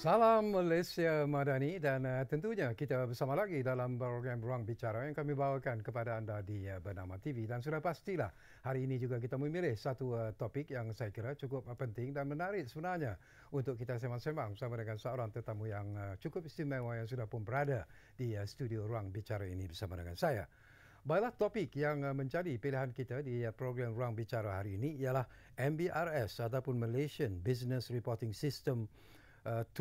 Salam Malaysia Madani dan tentunya kita bersama lagi dalam program Ruang Bicara yang kami bawakan kepada anda di Bernama TV. Dan sudah pastilah hari ini juga kita memilih satu topik yang saya kira cukup penting dan menarik sebenarnya untuk kita sembang-sembang bersama dengan seorang tetamu yang cukup istimewa yang sudah pun berada di studio Ruang Bicara ini bersama dengan saya. Baiklah, topik yang menjadi pilihan kita di program Ruang Bicara hari ini ialah MBRS ataupun Malaysian Business Reporting System 2.0,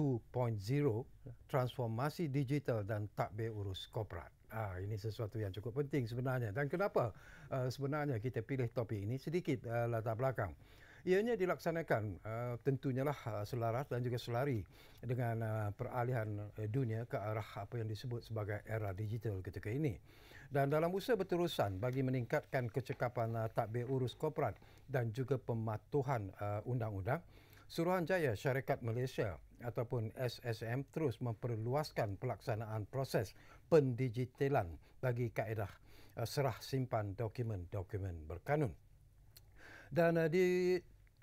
transformasi digital dan tadbir urus korporat. Ini sesuatu yang cukup penting sebenarnya. Dan kenapa sebenarnya kita pilih topik ini? Sedikit latar belakang. Ianya dilaksanakan tentunya lah selaras dan juga selari dengan peralihan dunia ke arah apa yang disebut sebagai era digital ketika ini. Dan dalam usaha berterusan bagi meningkatkan kecekapan tadbir urus korporat dan juga pematuhan undang-undang, Suruhanjaya Syarikat Malaysia ataupun SSM terus memperluaskan pelaksanaan proses pendigitalan bagi kaedah serah simpan dokumen-dokumen berkanun. Dan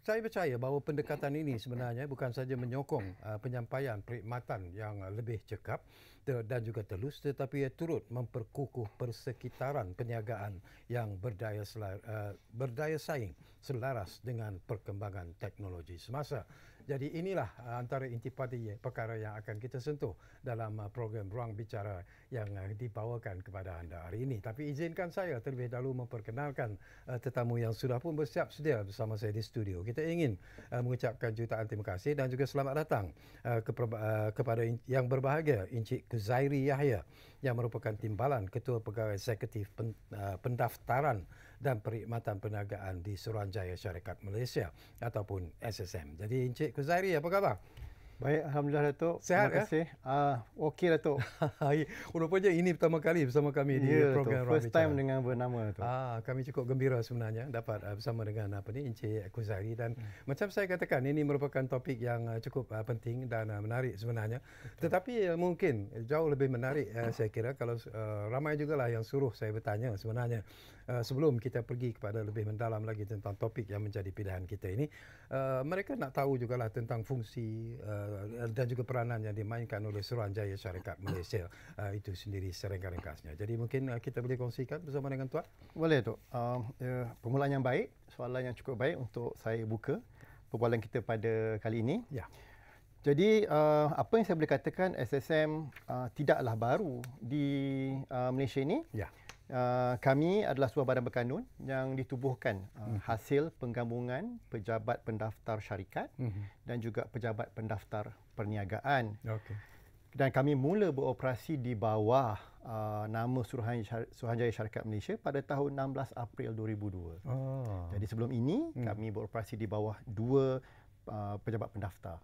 saya percaya bahawa pendekatan ini sebenarnya bukan saja menyokong penyampaian perkhidmatan yang lebih cekap dan juga telus, tetapi ia turut memperkukuh persekitaran perniagaan yang berdaya saing selaras dengan perkembangan teknologi semasa. Jadi inilah antara intipati perkara yang akan kita sentuh dalam program Ruang Bicara yang dibawakan kepada anda hari ini. Tapi izinkan saya terlebih dahulu memperkenalkan tetamu yang sudah pun bersiap sedia bersama saya di studio. Kita ingin mengucapkan jutaan terima kasih dan juga selamat datang kepada yang berbahagia Encik Kuzairi Yahya yang merupakan Timbalan Ketua Pegawai Eksekutif Pendaftaran dan Perkhidmatan Perniagaan di Suruhanjaya Syarikat Malaysia ataupun SSM. Jadi Encik Kuzairi, apa khabar? Baik, Alhamdulillah Datuk. Sehat, terima kasih. Okey Datuk. Rupanya ini pertama kali bersama kami di program Ruang Bicara. First time dengan bernama Datuk. Kami cukup gembira sebenarnya dapat bersama dengan Encik Kuzairi dan macam saya katakan ini merupakan topik yang cukup penting dan menarik sebenarnya. Betul. Tetapi mungkin jauh lebih menarik saya kira kalau ramai jugalah yang suruh saya bertanya sebenarnya sebelum kita pergi kepada lebih mendalam lagi tentang topik yang menjadi pilihan kita ini. Mereka nak tahu jugalah tentang fungsi dan juga peranan yang dimainkan oleh Suruhanjaya Syarikat Malaysia itu sendiri secara ringkasnya. Jadi mungkin kita boleh kongsikan bersama dengan Tuan? Boleh Tok. Permulaan yang baik, soalan yang cukup baik untuk saya buka perbualan kita pada kali ini. Ya. Jadi apa yang saya boleh katakan, SSM tidaklah baru di Malaysia ini. Ya. Kami adalah sebuah badan berkanun yang ditubuhkan hasil penggabungan pejabat pendaftar syarikat dan juga pejabat pendaftar perniagaan. Okey. Dan kami mula beroperasi di bawah nama Suruhanjaya Syarikat Malaysia pada tahun 16 April 2002. Jadi sebelum ini kami beroperasi di bawah dua pejabat pendaftar.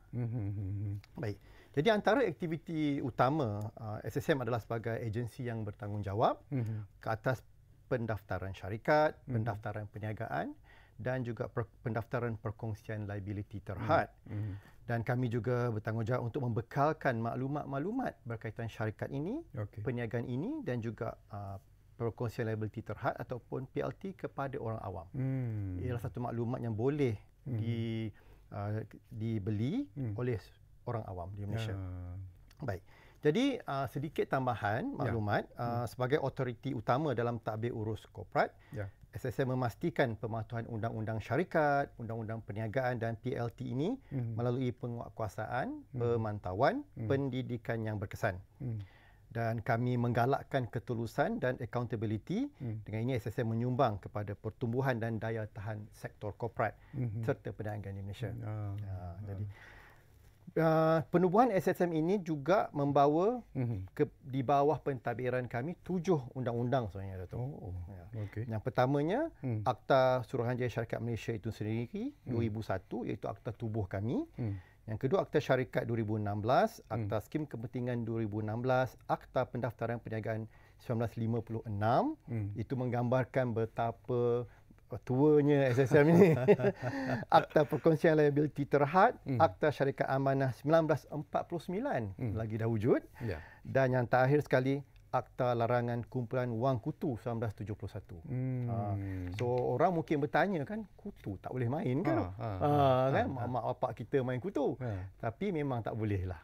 Baik. Jadi antara aktiviti utama SSM adalah sebagai agensi yang bertanggungjawab ke atas pendaftaran syarikat, pendaftaran perniagaan dan juga pendaftaran perkongsian liability terhad. Dan kami juga bertanggungjawab untuk membekalkan maklumat-maklumat berkaitan syarikat ini, perniagaan ini dan juga perkongsian liability terhad ataupun PLT kepada orang awam. Ialah satu maklumat yang boleh dibeli oleh orang awam di Malaysia. Baik. Jadi sedikit tambahan maklumat sebagai autoriti utama dalam tadbir urus korporat. SSM memastikan pematuhan undang-undang syarikat, undang-undang perniagaan dan PLT ini melalui penguatkuasaan, pemantauan, pendidikan yang berkesan. Dan kami menggalakkan ketulusan dan accountability. Dengan ini SSM menyumbang kepada pertumbuhan dan daya tahan sektor korporat serta perniagaan di Malaysia. Jadi penubuhan SSM ini juga membawa di bawah pentadbiran kami 7 undang-undang sebenarnya Datuk. Yang pertamanya Akta Suruhanjaya Syarikat Malaysia itu sendiri 2001 iaitu akta tubuh kami. Yang kedua Akta Syarikat 2016, Akta Skim Kepentingan 2016, Akta Pendaftaran Perniagaan 1956. Itu menggambarkan betapa tuanya SSM ini. Akta Perkongsian Liability Terhad, Akta Syarikat Amanah 1949 lagi dah wujud. Dan yang terakhir sekali Akta Larangan Kumpulan Wang Kutu 1971. So orang mungkin bertanya kan, kutu tak boleh main kan? Kan mak bapak kita main kutu. Tapi memang tak boleh lah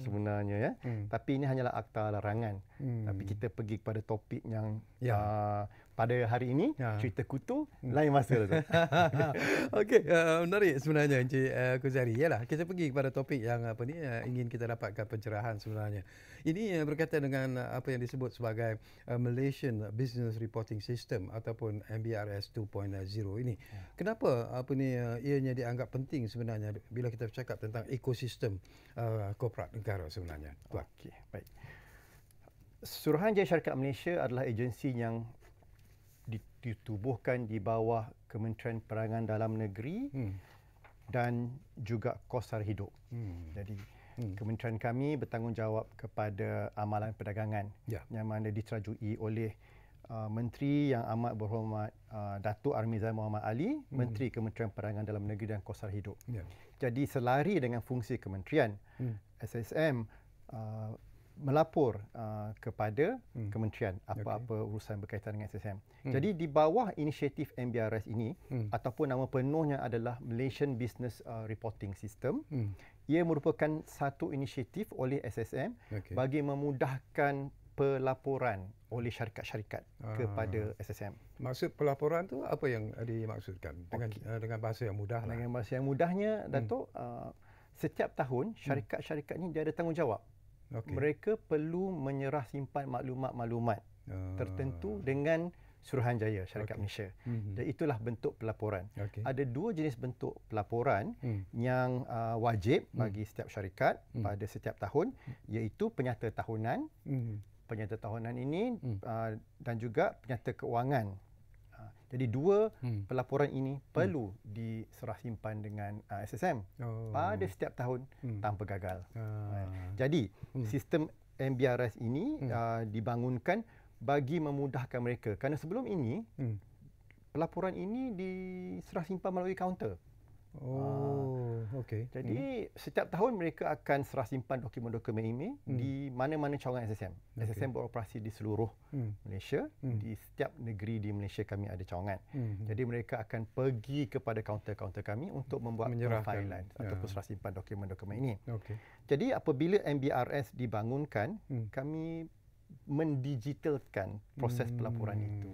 sebenarnya ya. Tapi ini hanyalah akta larangan. Tapi kita pergi kepada topik yang pada hari ini, cerita kutu lain masa tu. Okey, menarik sebenarnya Encik Kuzari. Yalah, kita pergi kepada topik yang ingin kita dapatkan pencerahan sebenarnya. Ini berkaitan dengan apa yang disebut sebagai Malaysian Business Reporting System ataupun MBRS 2.0 ini. Kenapa ianya dianggap penting sebenarnya bila kita bercakap tentang ekosistem korporat negara sebenarnya? Okey, baik. Suruhanjaya Syarikat Malaysia adalah agensi yang ditubuhkan di bawah Kementerian Perangan Dalam Negeri dan juga kos sara hidup. Jadi kementerian kami bertanggungjawab kepada amalan perdagangan yang mana diterajui oleh Menteri yang amat berhormat Datuk Armizan Muhammad Ali, Menteri Kementerian Perangan Dalam Negeri dan kos sara hidup. Jadi selari dengan fungsi kementerian, SSM melapor kepada kementerian apa-apa urusan berkaitan dengan SSM. Jadi di bawah inisiatif MBRS ini ataupun nama penuhnya adalah Malaysian Business Reporting System. Ia merupakan satu inisiatif oleh SSM bagi memudahkan pelaporan oleh syarikat-syarikat kepada SSM. Maksud pelaporan tu apa yang dimaksudkan dengan bahasa yang mudah? Dengan bahasa yang mudahnya, Datuk, setiap tahun syarikat-syarikat ini dia ada tanggungjawab. Mereka perlu menyerah simpan maklumat-maklumat tertentu dengan Suruhanjaya Syarikat Malaysia. Dan itulah bentuk pelaporan. Ada dua jenis bentuk pelaporan yang wajib bagi setiap syarikat pada setiap tahun, iaitu penyata tahunan. Penyata tahunan ini dan juga penyata keuangan. Jadi dua pelaporan ini perlu diserah simpan dengan SSM pada setiap tahun tanpa gagal. Jadi sistem MBRS ini dibangunkan bagi memudahkan mereka. Kerana sebelum ini pelaporan ini diserah simpan melalui kaunter. Jadi setiap tahun mereka akan serah simpan dokumen-dokumen ini di mana-mana cawangan SSM. SSM beroperasi di seluruh Malaysia. Di setiap negeri di Malaysia kami ada cawangan. Jadi mereka akan pergi kepada kaunter-kaunter kami untuk membuat profilan ataupun serah simpan dokumen-dokumen ini. Jadi apabila MBRS dibangunkan, kami mendigitalkan proses pelaporan itu.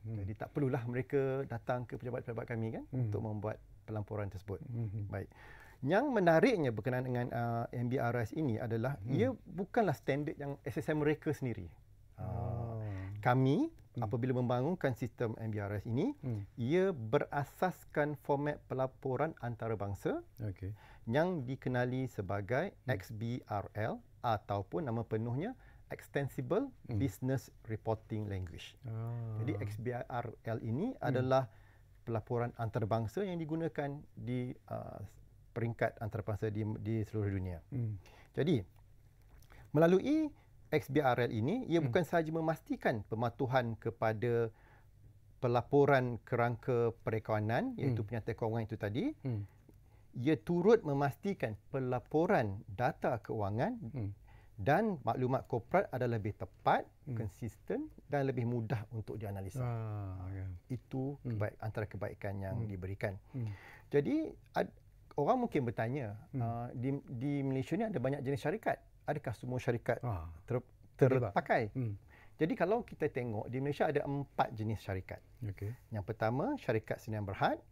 Jadi tak perlulah mereka datang ke pejabat-pejabat kami kan untuk membuat pelaporan tersebut. Baik. Yang menariknya berkenaan dengan MBRS ini adalah ia bukanlah standard yang SSM mereka sendiri. Kami apabila membangunkan sistem MBRS ini, ia berasaskan format pelaporan antarabangsa yang dikenali sebagai XBRL ataupun nama penuhnya Extensible Business Reporting Language. Jadi XBRL ini adalah pelaporan antarabangsa yang digunakan di peringkat antarabangsa di seluruh dunia. Jadi melalui XBRL ini, ia bukan sahaja memastikan pematuhan kepada pelaporan kerangka perekawanan, iaitu penyata kewangan itu tadi, ia turut memastikan pelaporan data keuangan dan maklumat korporat adalah lebih tepat, konsisten dan lebih mudah untuk dianalisa. Itu antara kebaikan yang diberikan. Jadi orang mungkin bertanya, di Malaysia ni ada banyak jenis syarikat. Adakah semua syarikat terpakai? Jadi kalau kita tengok, di Malaysia ada 4 jenis syarikat. Yang pertama, syarikat sendirian berhad.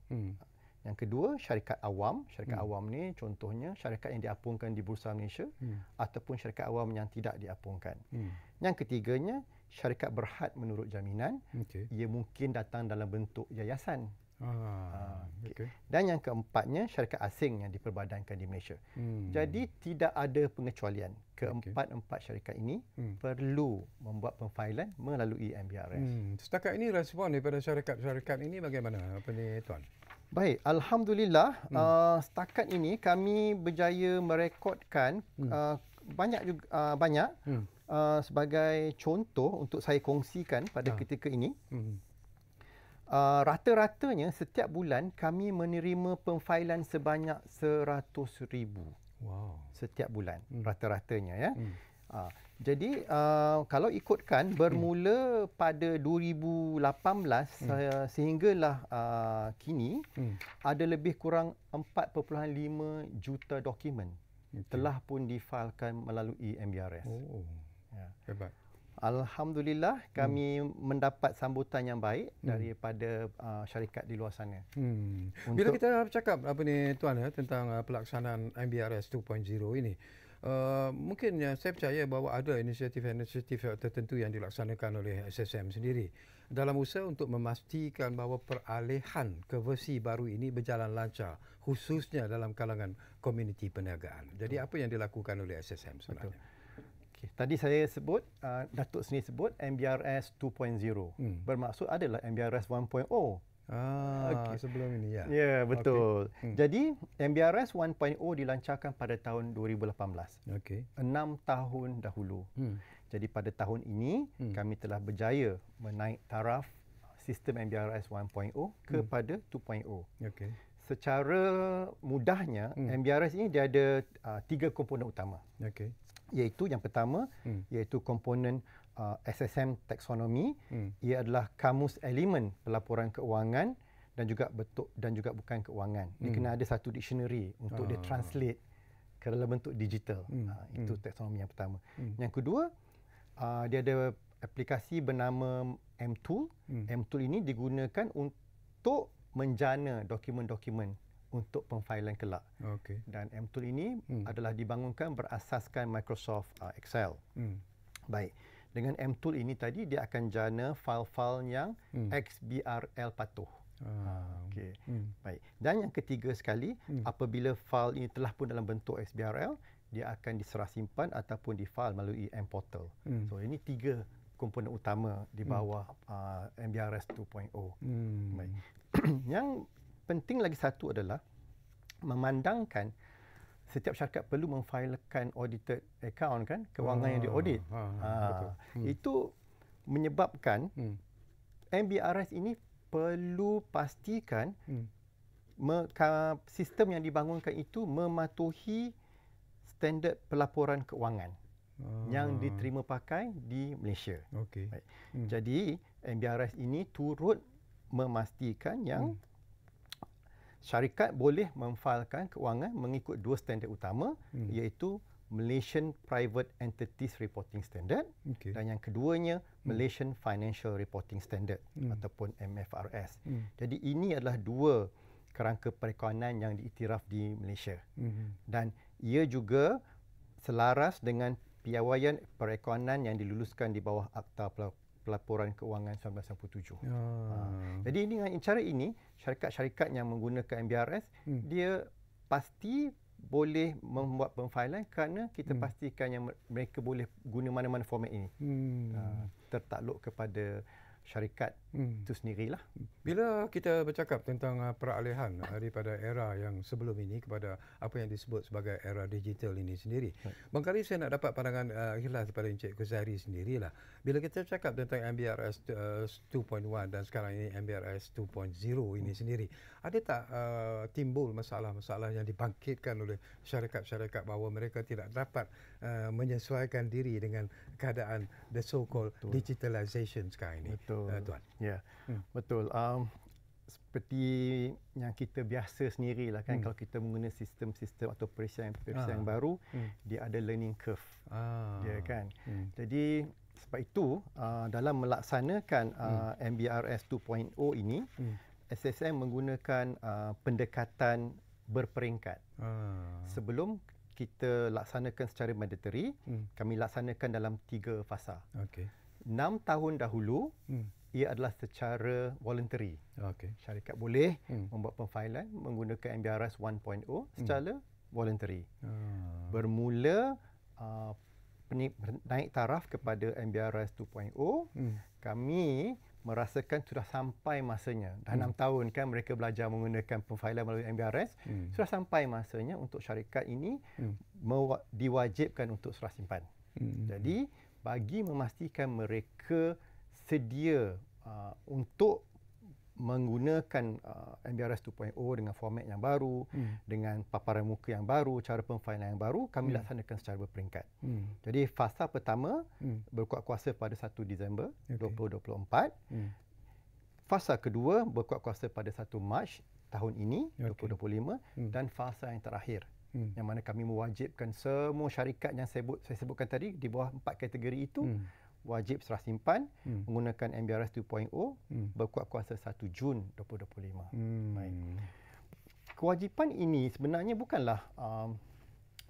Yang kedua, syarikat awam. Syarikat awam ni contohnya syarikat yang diapungkan di Bursa Malaysia ataupun syarikat awam yang tidak diapungkan. Yang ketiganya, syarikat berhad menurut jaminan. Ia mungkin datang dalam bentuk yayasan. Dan yang keempatnya, syarikat asing yang diperbadankan di Malaysia. Jadi tidak ada pengecualian. Keempat-empat syarikat ini perlu membuat pemfailan melalui MBRS. Setakat ini respon daripada syarikat-syarikat ini bagaimana Tuan? Baik, alhamdulillah setakat ini kami berjaya merekodkan banyak sebagai contoh untuk saya kongsikan pada ketika ini. Rata-ratanya setiap bulan kami menerima pemfailan sebanyak 100,000. Setiap bulan rata-ratanya ya. Jadi kalau ikutkan bermula pada 2018 sehinggalah kini ada lebih kurang 4.5 juta dokumen telah pun difailkan melalui MBRS. Hebat. Alhamdulillah kami mendapat sambutan yang baik daripada syarikat di luar sana. Bila kita cakap tuan tentang pelaksanaan MBRS 2.0 ini, mungkin saya percaya bahawa ada inisiatif tertentu yang dilaksanakan oleh SSM sendiri dalam usaha untuk memastikan bahawa peralihan ke versi baru ini berjalan lancar, khususnya dalam kalangan komuniti perniagaan. Jadi apa yang dilakukan oleh SSM sebenarnya? Okay. Tadi saya sebut, Datuk sendiri sebut MBRS 2.0. Bermaksud adalah MBRS 1.0. Sebelum ini ya. Ya, betul. Jadi MBRS 1.0 dilancarkan pada tahun 2018. 6 tahun dahulu. Jadi pada tahun ini kami telah berjaya menaik taraf sistem MBRS 1.0 kepada 2.0. Secara mudahnya MBRS ini dia ada 3 komponen utama. Iaitu yang pertama iaitu komponen SSM taksonomi. Ia adalah kamus elemen pelaporan keuangan dan juga bentuk dan juga bukan keuangan. Dia kena ada satu dictionary untuk dia translate ke dalam bentuk digital. Itu taksonomi yang pertama. Yang kedua, dia ada aplikasi bernama M-Tool. M-Tool ini digunakan untuk menjana dokumen-dokumen untuk pemfailan kelak. Dan M-Tool ini adalah dibangunkan berasaskan Microsoft Excel. Baik. Dengan M-Tool ini tadi dia akan jana file-file yang XBRL patuh. Baik. Dan yang ketiga sekali, apabila file ini telah pun dalam bentuk XBRL, dia akan diserah simpan ataupun difile melalui M-Portal. So ini 3 komponen utama di bawah MBRS 2.0. Baik. Yang penting lagi satu adalah memandangkan setiap syarikat perlu memfailkan audited account kan, kewangan yang diaudit. Itu menyebabkan MBRS ini perlu pastikan sistem yang dibangunkan itu mematuhi standard pelaporan keuangan yang diterima pakai di Malaysia. Jadi MBRS ini turut memastikan yang syarikat boleh memfailkan keuangan mengikut 2 standard utama, iaitu Malaysian Private Entities Reporting Standard dan yang keduanya Malaysian Financial Reporting Standard ataupun MFRS. Jadi ini adalah 2 kerangka perekonomian yang diiktiraf di Malaysia. Dan ia juga selaras dengan piawaian perekonomian yang diluluskan di bawah Akta Pelaporan Keuangan 1997. Jadi dengan cara ini, syarikat-syarikat yang menggunakan MBRS, dia pasti boleh membuat pemfailan kerana kita pastikan yang mereka boleh guna mana-mana format ini. Tertakluk kepada syarikat itu sendirilah. Bila kita bercakap tentang peralihan daripada era yang sebelum ini kepada apa yang disebut sebagai era digital ini sendiri, barangkali saya nak dapat pandangan khilaf daripada Encik Ghazari sendirilah. Bila kita cakap tentang MBRS 2.1 dan sekarang ini MBRS 2.0 ini sendiri, ada tak timbul masalah-masalah yang dibangkitkan oleh syarikat-syarikat bahawa mereka tidak dapat menyesuaikan diri dengan keadaan the so-called digitalization sekarang ini? Tuan. Ya, betul. Seperti yang kita biasa sendirilah kan, kalau kita menggunakan sistem-sistem atau perisian yang baru, dia ada learning curve. Dia kan. Jadi sebab itu dalam melaksanakan MBRS 2.0 ini, SSM menggunakan pendekatan berperingkat. Sebelum kita laksanakan secara mandatory, kami laksanakan dalam 3 fasa. 6 tahun dahulu, ia adalah secara voluntary. Syarikat boleh membuat pemfailan menggunakan MBRS 1.0 secara voluntary. Bermula naik taraf kepada MBRS 2.0, kami merasakan sudah sampai masanya. Dah 6 tahun kan mereka belajar menggunakan pemfailan melalui MBRS, sudah sampai masanya untuk syarikat ini diwajibkan untuk serah simpan. Jadi bagi memastikan mereka sedia untuk menggunakan MBRS 2.0 dengan format yang baru, dengan paparan muka yang baru, cara pemfailan yang baru, kami laksanakan secara berperingkat. Jadi fasa pertama berkuat kuasa pada 1 Disember 2024. Fasa kedua berkuat kuasa pada 1 Mac tahun ini 2025 dan fasa yang terakhir yang mana kami mewajibkan semua syarikat yang saya sebutkan tadi di bawah 4 kategori itu wajib serah simpan menggunakan MBRS 2.0 berkuat kuasa 1 Jun 2025. Baik. Kewajipan ini sebenarnya bukanlah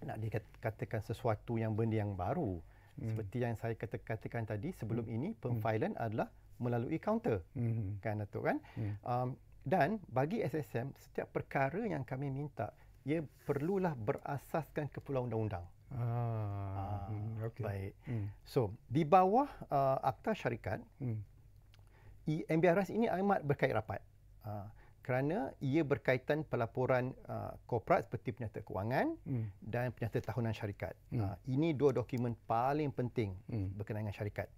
nak dikatakan sesuatu yang benda yang baru. Seperti yang saya katakan tadi sebelum ini, pemfailan adalah melalui kaunter. Kan Datuk kan? Dan bagi SSM, setiap perkara yang kami minta ia perlulah berasaskan keperluan undang-undang. Okay. Baik. So, di bawah Akta Syarikat, MBRS ini amat berkait rapat. Kerana ia berkaitan pelaporan korporat seperti penyata kewangan dan penyata tahunan syarikat. Ini dua dokumen paling penting berkenaan dengan syarikat.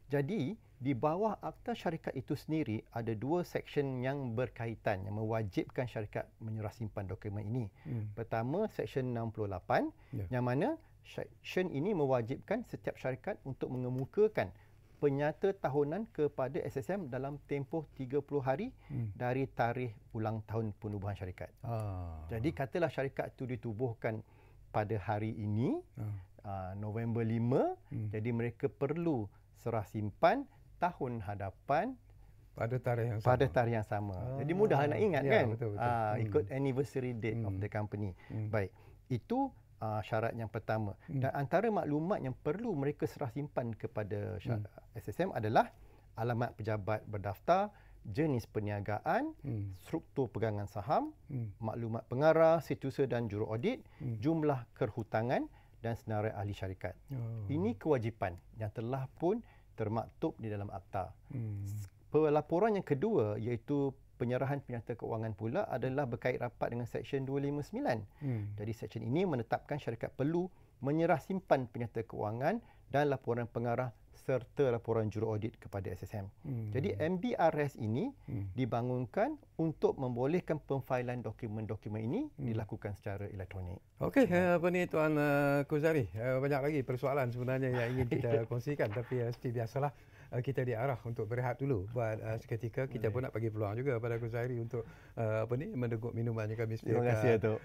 Jadi, di bawah Akta Syarikat itu sendiri ada dua seksyen yang berkaitan yang mewajibkan syarikat menyerah simpan dokumen ini. Pertama, seksyen 68 yang mana seksyen ini mewajibkan setiap syarikat untuk mengemukakan penyata tahunan kepada SSM dalam tempoh 30 hari dari tarikh ulang tahun penubuhan syarikat. Jadi katalah syarikat itu ditubuhkan pada hari ini, November 5, jadi mereka perlu serah simpan tahun hadapan pada tarikh yang sama. Jadi mudah nak ingat kan? Betul. Ikut anniversary date of the company. Baik. Itu syarat yang pertama. Dan antara maklumat yang perlu mereka serah simpan kepada SSM adalah alamat pejabat berdaftar, jenis perniagaan, struktur pegangan saham, maklumat pengarah, setiausaha dan juru audit, jumlah kehutangan dan senarai ahli syarikat. Ini kewajipan yang telah pun termaktub di dalam akta. Pelaporan yang kedua iaitu penyerahan penyata keuangan pula adalah berkait rapat dengan Seksyen 259. Jadi seksyen ini menetapkan syarikat perlu menyerah simpan penyata keuangan dan laporan pengarah serta laporan juru audit kepada SSM. Jadi MBRS ini dibangunkan untuk membolehkan pemfailan dokumen-dokumen ini dilakukan secara elektronik. Okey, apa ni Tuan Kuzari? Banyak lagi persoalan sebenarnya yang ingin kita kongsikan, tapi seperti biasalah kita diarah untuk berehat dulu buat seketika. Kita pun nak bagi peluang juga pada Kuzari untuk mendeguk minuman yang kami sediakan. Terima kasih Datuk.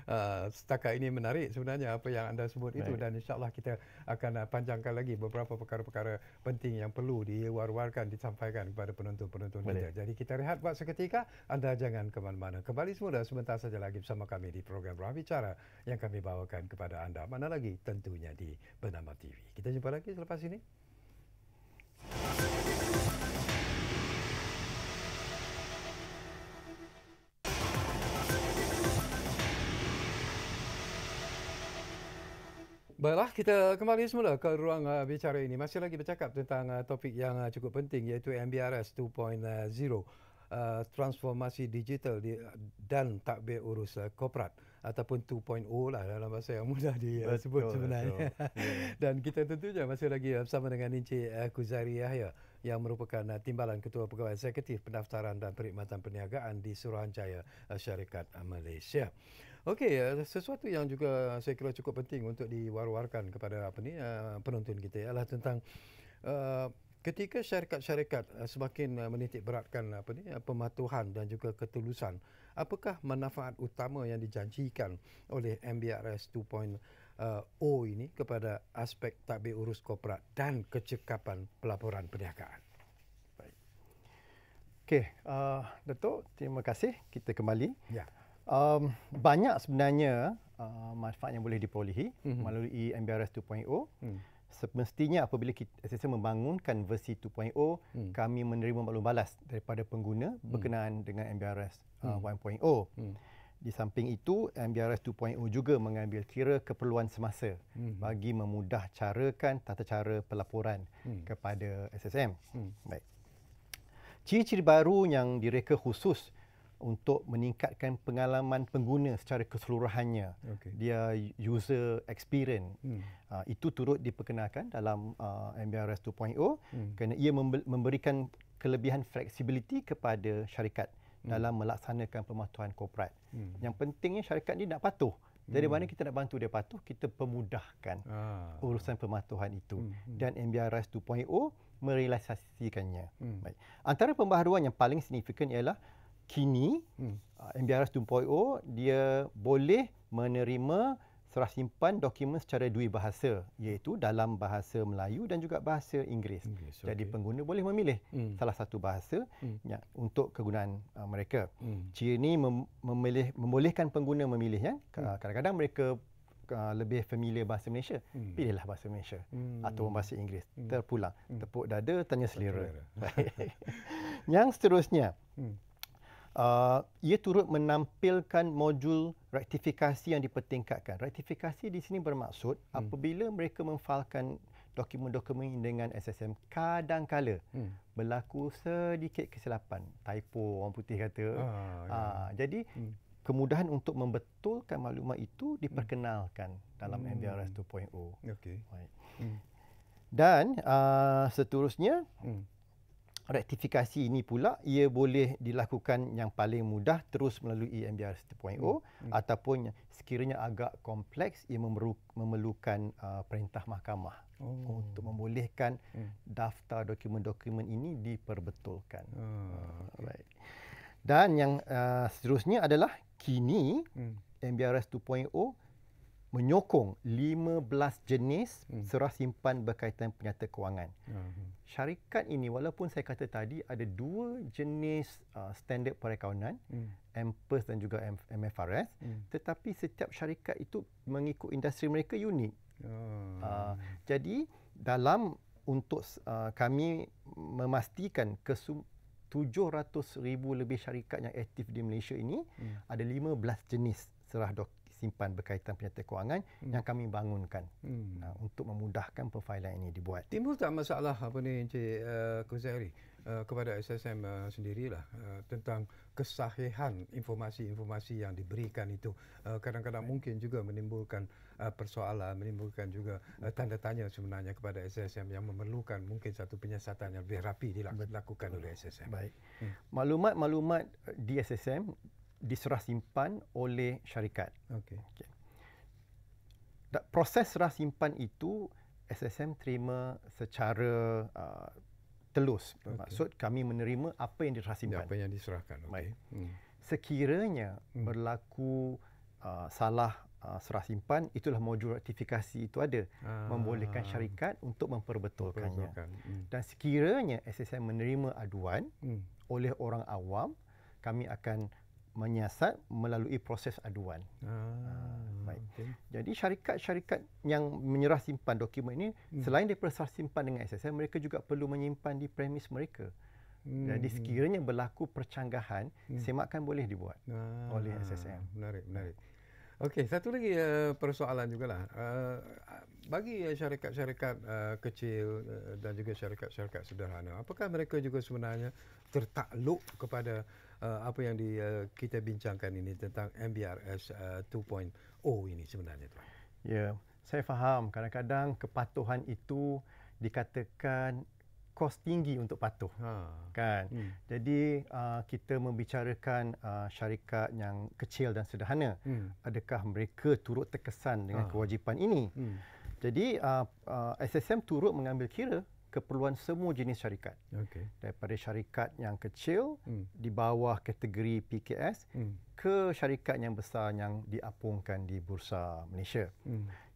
Setakat ini menarik sebenarnya apa yang anda sebut itu, dan insya-Allah kita akan panjangkan lagi beberapa perkara-perkara penting yang perlu diwar-warkan, disampaikan kepada penonton-penonton kita. Jadi kita rehat buat seketika. Anda jangan ke mana-mana. Kembali semula sebentar saja lagi bersama kami di program Ruang Bicara yang kami bawakan kepada anda. Mana lagi? Tentunya di Bernama TV. Kita jumpa lagi selepas ini. Baiklah, kita kembali semula ke ruang bicara ini. Masih lagi bercakap tentang topik yang cukup penting iaitu MBRS 2.0, transformasi digital dan takbir urus korporat ataupun 2.0 lah dalam bahasa yang mudah disebut sebenarnya. Dan kita tentunya masih lagi bersama dengan Encik Kuzari Yahya yang merupakan Timbalan Ketua Pegawai Eksekutif Pendaftaran dan Perkhidmatan Perniagaan di Suruhanjaya Syarikat Malaysia. Okey, sesuatu yang juga saya kira cukup penting untuk diwar-warkan kepada penonton kita ialah tentang ketika syarikat-syarikat semakin menitik beratkan pematuhan dan juga ketulusan, apakah manfaat utama yang dijanjikan oleh MBRS 2.0 ini kepada aspek takbir urus korporat dan kecekapan pelaporan perniagaan? Baik. Okey, Datuk, terima kasih. Kita kembali. Ya. Banyak sebenarnya manfaat yang boleh diperolehi melalui MBRS 2.0. Semestinya apabila SSM membangunkan versi 2.0, kami menerima maklum balas daripada pengguna berkenaan dengan MBRS 1.0. Di samping itu, MBRS 2.0 juga mengambil kira keperluan semasa bagi memudah carakan tata cara pelaporan kepada SSM. Baik. Ciri-ciri baru yang direka khusus untuk meningkatkan pengalaman pengguna secara keseluruhannya. Dia user experience. Itu turut diperkenalkan dalam MBRS 2.0 kerana ia memberikan kelebihan flexibility kepada syarikat dalam melaksanakan pematuhan korporat. Yang pentingnya syarikat ni nak patuh. Dari mana kita nak bantu dia patuh, kita pemudahkan urusan pematuhan itu. Dan MBRS 2.0 merealisasikannya. Baik. Antara pembaharuan yang paling signifikan ialah kini MBRS 2.0 dia boleh menerima serah simpan dokumen secara dua bahasa, iaitu dalam bahasa Melayu dan juga bahasa Inggeris. Jadi pengguna boleh memilih salah satu bahasa untuk kegunaan mereka. Ciri ini membolehkan pengguna memilihnya. Kadang-kadang mereka lebih familiar bahasa Malaysia, pilihlah bahasa Malaysia atau bahasa Inggeris. Terpulang, tepuk dada, tanya selera. Yang seterusnya, ia turut menampilkan modul rektifikasi yang dipertingkatkan. Rektifikasi di sini bermaksud apabila mereka memfailkan dokumen-dokumen dengan SSM, kadang-kala berlaku sedikit kesilapan, typo orang putih kata. Jadi kemudahan untuk membetulkan maklumat itu diperkenalkan dalam MBRS 2.0. Okey. Dan seterusnya, rektifikasi ini pula ia boleh dilakukan yang paling mudah terus melalui MBRS 2.0 ataupun sekiranya agak kompleks ia memerlukan perintah mahkamah untuk membolehkan daftar dokumen-dokumen ini diperbetulkan. Baik. Dan yang seterusnya adalah kini MBRS 2.0 menyokong 15 jenis serah simpan berkaitan penyata kewangan. Syarikat ini, walaupun saya kata tadi ada dua jenis standard perakaunan, MPERS dan juga MFRS, tetapi setiap syarikat itu mengikut industri mereka unik. Jadi dalam untuk kami memastikan 700,000 lebih syarikat yang aktif di Malaysia ini, ada 15 jenis serah simpan berkaitan penyata kewangan yang kami bangunkan untuk memudahkan perfailan ini dibuat. Timbul tak masalah apa ni Encik Khuzairi kepada SSM sendirilah tentang kesahihan informasi-informasi yang diberikan itu. Kadang-kadang mungkin juga menimbulkan persoalan, menimbulkan juga tanda tanya sebenarnya kepada SSM yang memerlukan mungkin satu penyiasatan yang lebih rapi dilakukan oleh SSM. Baik. Maklumat-maklumat di SSM diserah simpan oleh syarikat. Okey. Proses serah simpan itu SSM terima secara telus. Bermaksud kami menerima apa yang diserah simpan. Apa yang diserahkan. Baik. Sekiranya berlaku salah serah simpan, itulah modul rektifikasi itu ada. Membolehkan syarikat untuk memperbetulkannya. Dan sekiranya SSM menerima aduan oleh orang awam, kami akan menyiasat melalui proses aduan. Baik. Jadi syarikat-syarikat yang menyerah simpan dokumen ini, selain daripada serah simpan dengan SSM, mereka juga perlu menyimpan di premis mereka. Jadi sekiranya berlaku percanggahan, semakan boleh dibuat oleh SSM. Menarik, menarik. Okey, satu lagi persoalan jugalah. Bagi syarikat-syarikat kecil dan juga syarikat-syarikat sederhana, apakah mereka juga sebenarnya tertakluk kepada apa yang kita bincangkan ini tentang MBRS 2.0 ini sebenarnya, Tuan? Ya, saya faham kadang-kadang kepatuhan itu dikatakan kos tinggi untuk patuh. Kan? Jadi kita membicarakan syarikat yang kecil dan sederhana. Adakah mereka turut terkesan dengan kewajipan ini? Jadi SSM turut mengambil kira keperluan semua jenis syarikat. Daripada syarikat yang kecil di bawah kategori PKS ke syarikat yang besar yang diapungkan di Bursa Malaysia.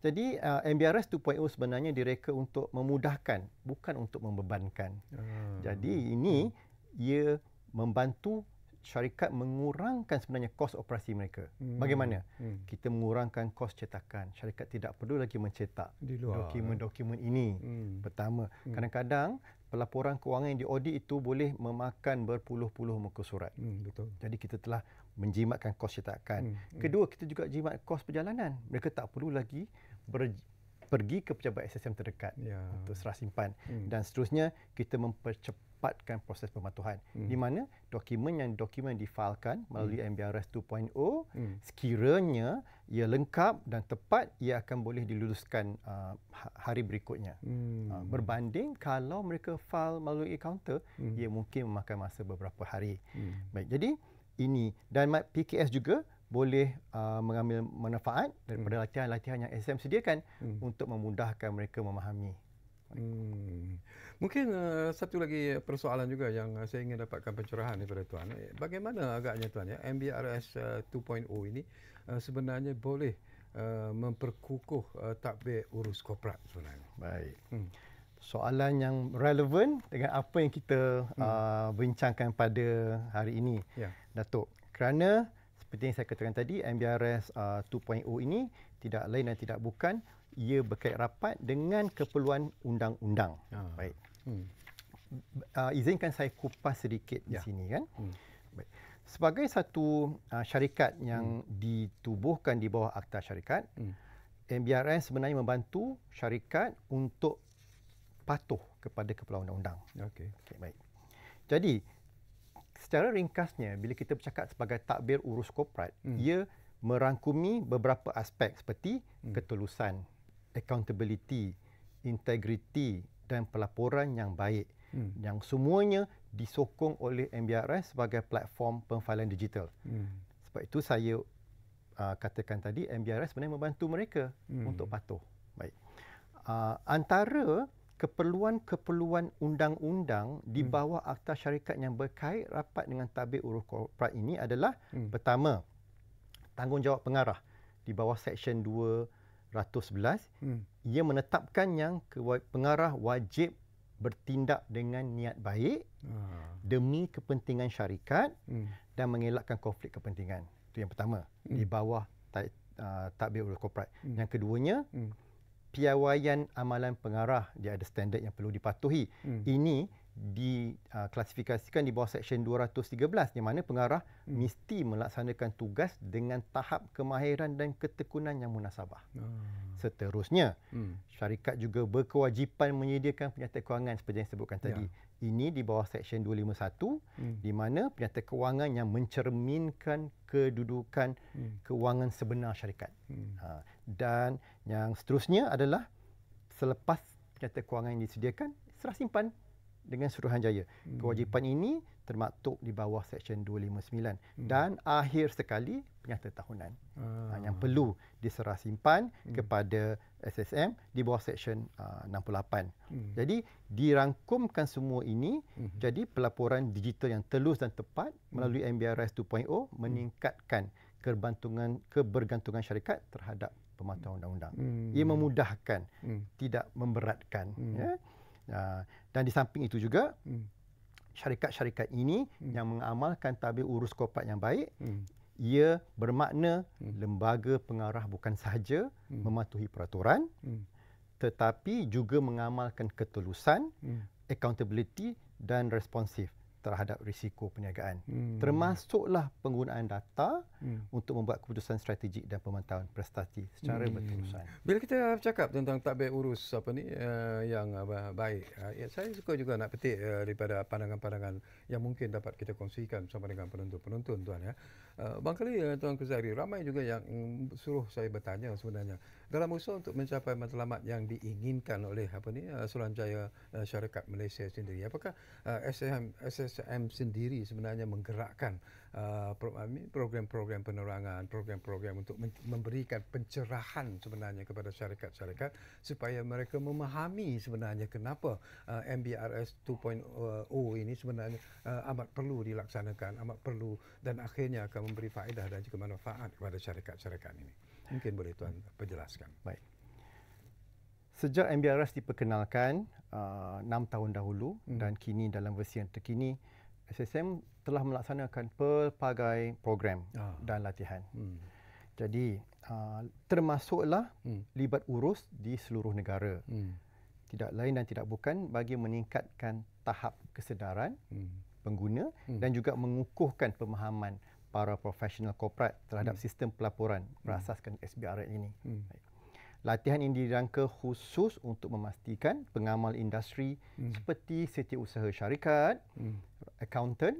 Jadi MBRS 2.0 sebenarnya direka untuk memudahkan, bukan untuk membebankan. Jadi ini ia membantu syarikat mengurangkan sebenarnya kos operasi mereka. Bagaimana? Kita mengurangkan kos cetakan. Syarikat tidak perlu lagi mencetak dokumen-dokumen ini. Pertama, kadang-kadang pelaporan kewangan yang diaudit itu boleh memakan berpuluh-puluh muka surat. Betul. Jadi kita telah menjimatkan kos cetakan. Kedua, kita juga jimat kos perjalanan. Mereka tak perlu lagi pergi ke pejabat SSM terdekat untuk serah simpan. Dan seterusnya, kita mempercepatkan proses pematuhan. Di mana dokumen yang difailkan melalui MBRS 2.0, sekiranya ia lengkap dan tepat, ia akan boleh diluluskan hari berikutnya. Berbanding kalau mereka file melalui kaunter, ia mungkin memakan masa beberapa hari. Baik, jadi ini. Dan PKS juga boleh mengambil manfaat daripada latihan-latihan yang SSM sediakan untuk memudahkan mereka memahami. Mungkin satu lagi persoalan juga yang saya ingin dapatkan pencerahan daripada Tuan. Bagaimana agaknya Tuan ya, MBRS 2.0 ini sebenarnya boleh memperkukuh tadbir urus korporat sebenarnya? Baik. Soalan yang relevan dengan apa yang kita bincangkan pada hari ini, Datuk. Kerana seperti yang saya katakan tadi, MBRS 2.0 ini tidak lain dan tidak bukan, ia berkait rapat dengan keperluan undang-undang. Baik. Izinkan saya kupas sedikit di sini kan. Baik. Sebagai satu syarikat yang ditubuhkan di bawah Akta Syarikat, MBRS sebenarnya membantu syarikat untuk patuh kepada keperluan undang-undang. Okey. Baik. Jadi, secara ringkasnya, bila kita bercakap sebagai tadbir urus korporat, ia merangkumi beberapa aspek seperti ketulusan, accountability, integriti dan pelaporan yang baik. Yang semuanya disokong oleh MBRS sebagai platform pemfailan digital. Sebab itu saya katakan tadi, MBRS sebenarnya membantu mereka untuk patuh. Baik. Antara keperluan-keperluan undang-undang di bawah Akta Syarikat yang berkait rapat dengan tadbir urus korporat ini adalah pertama, tanggungjawab pengarah di bawah Seksyen 211. Ia menetapkan yang pengarah wajib bertindak dengan niat baik demi kepentingan syarikat dan mengelakkan konflik kepentingan. Itu yang pertama, di bawah tadbir urus korporat. Yang keduanya, piawaian amalan pengarah, dia ada standard yang perlu dipatuhi. Ini diklasifikasikan di bawah Seksyen 213 di mana pengarah mesti melaksanakan tugas dengan tahap kemahiran dan ketekunan yang munasabah. Seterusnya, syarikat juga berkewajipan menyediakan penyertaan kewangan seperti yang disebutkan tadi. Ini di bawah Seksyen 251 di mana penyertaan kewangan yang mencerminkan kedudukan kewangan sebenar syarikat. Dan yang seterusnya adalah selepas penyertaan kewangan yang disediakan, serah simpan dengan Suruhanjaya. Kewajipan ini termaktub di bawah Seksyen 259 dan akhir sekali penyertaan tahunan yang perlu diserah simpan kepada SSM di bawah Seksyen 68. Jadi dirangkumkan semua ini jadi pelaporan digital yang telus dan tepat melalui MBRS 2.0 meningkatkan kebergantungan syarikat terhadap pematuhan undang-undang. Ia memudahkan, tidak memberatkan. Dan di samping itu juga, syarikat-syarikat ini yang mengamalkan tadbir urus korporat yang baik, ia bermakna lembaga pengarah bukan sahaja mematuhi peraturan, tetapi juga mengamalkan ketulusan, accountability dan responsif terhadap risiko perniagaan. Termasuklah penggunaan data untuk membuat keputusan strategik dan pemantauan prestasi secara berterusan. Bila kita bercakap tentang tadbir urus yang baik, saya suka juga nak petik daripada pandangan-pandangan yang mungkin dapat kita kongsikan bersama dengan penonton-penonton Tuan ya. Barangkali Tuan Kuzari, ramai juga yang suruh saya bertanya sebenarnya dalam usaha untuk mencapai matlamat yang diinginkan oleh Suruhanjaya Syarikat Malaysia sendiri. Apakah SSM sendiri sebenarnya menggerakkan program-program penerangan, program-program untuk memberikan pencerahan sebenarnya kepada syarikat-syarikat supaya mereka memahami sebenarnya kenapa MBRS 2.0 ini sebenarnya amat perlu dilaksanakan, amat perlu dan akhirnya akan memberi faedah dan juga manfaat kepada syarikat-syarikat ini. Mungkin boleh Tuan perjelaskan. Baik. Sejak MBRS diperkenalkan 6 tahun dahulu dan kini dalam versi yang terkini, SSM telah melaksanakan pelbagai program dan latihan. Jadi termasuklah libat urus di seluruh negara. Tidak lain dan tidak bukan bagi meningkatkan tahap kesedaran pengguna dan juga mengukuhkan pemahaman para profesional korporat terhadap sistem pelaporan berasaskan SBRN ini. Latihan ini dirangka khusus untuk memastikan pengamal industri seperti setiausaha syarikat, accountant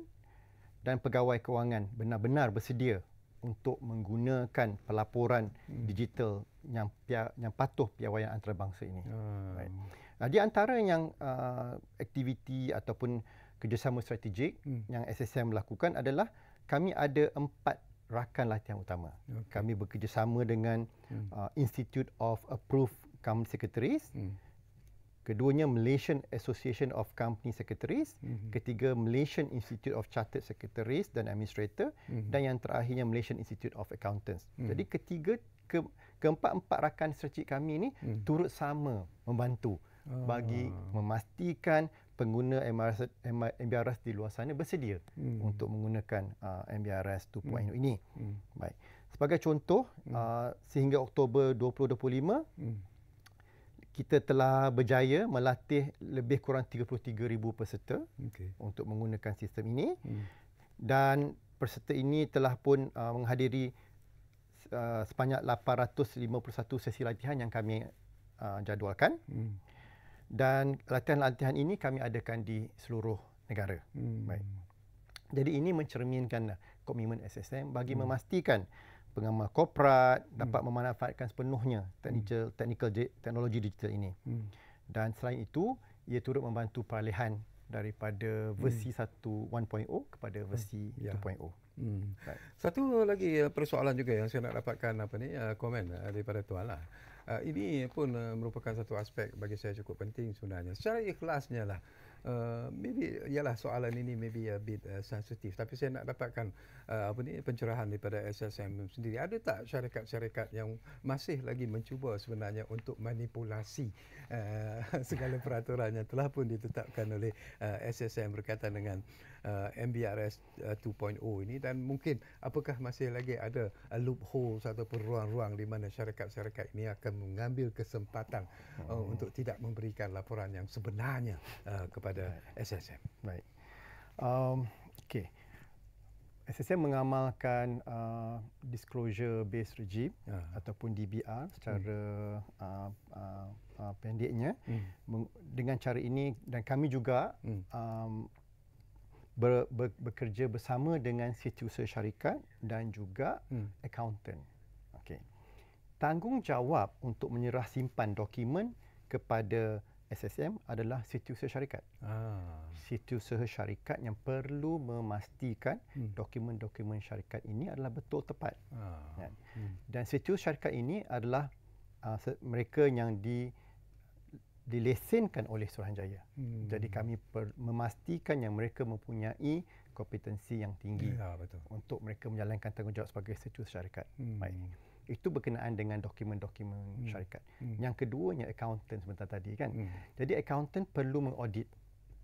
dan pegawai kewangan benar-benar bersedia untuk menggunakan pelaporan digital yang patuh piawaian antarabangsa ini. Di antara yang aktiviti ataupun kerjasama strategik yang SSM lakukan adalah kami ada 4 rakan latihan utama. Kami bekerjasama dengan Institute of Approved Company Secretaries. Keduanya Malaysian Association of Company Secretaries, ketiga Malaysian Institute of Chartered Secretaries dan Administrator, dan yang terakhirnya Malaysian Institute of Accountants. Jadi keempat-empat rakan strategik kami ni turut sama membantu bagi memastikan pengguna MBRS di luar sana bersedia untuk menggunakan MBRS 2.0 ini. Baik. Sebagai contoh, sehingga Oktober 2025, kita telah berjaya melatih lebih kurang 33,000 peserta untuk menggunakan sistem ini. Dan peserta ini telah pun menghadiri sebanyak 851 sesi latihan yang kami jadualkan. Dan latihan-latihan ini kami adakan di seluruh negara. Baik. Jadi ini mencerminkan komitmen SSM bagi memastikan pengamal korporat dapat memanfaatkan sepenuhnya teknologi digital ini. Dan selain itu, ia turut membantu peralihan daripada versi 1.0 kepada versi 2.0. Satu lagi persoalan juga yang saya nak dapatkan komen daripada tuan lah. Ini pun merupakan satu aspek bagi saya cukup penting sebenarnya. Secara ikhlasnya lah, maybe ialah soalan ini maybe a bit sensitif, tapi saya nak dapatkan pencerahan daripada SSM sendiri. Ada tak syarikat-syarikat yang masih lagi mencuba sebenarnya untuk manipulasi segala peraturan yang telah pun ditetapkan oleh SSM berkaitan dengan MBRS 2.0 ini, dan mungkin apakah masih lagi ada loopholes ataupun ruang-ruang di mana syarikat-syarikat ini akan mengambil kesempatan untuk tidak memberikan laporan yang sebenarnya kepada SSM. Baik. Okey. SSM mengamalkan disclosure based regime ataupun DBR secara pendeknya. Dengan cara ini, dan kami juga bekerja bersama dengan setiausaha syarikat dan juga accountant. Okey. Tanggungjawab untuk menyerah simpan dokumen kepada SSM adalah setiausaha syarikat. Setiausaha syarikat yang perlu memastikan dokumen-dokumen syarikat ini adalah betul tepat. Dan setiausaha syarikat ini adalah mereka yang dilesenkan oleh Suruhanjaya. Jadi kami memastikan yang mereka mempunyai kompetensi yang tinggi untuk mereka menjalankan tanggungjawab sebagai setiausaha syarikat. Baik. Itu berkenaan dengan dokumen-dokumen syarikat. Yang keduanya accountant sebentar tadi kan. Jadi accountant perlu mengaudit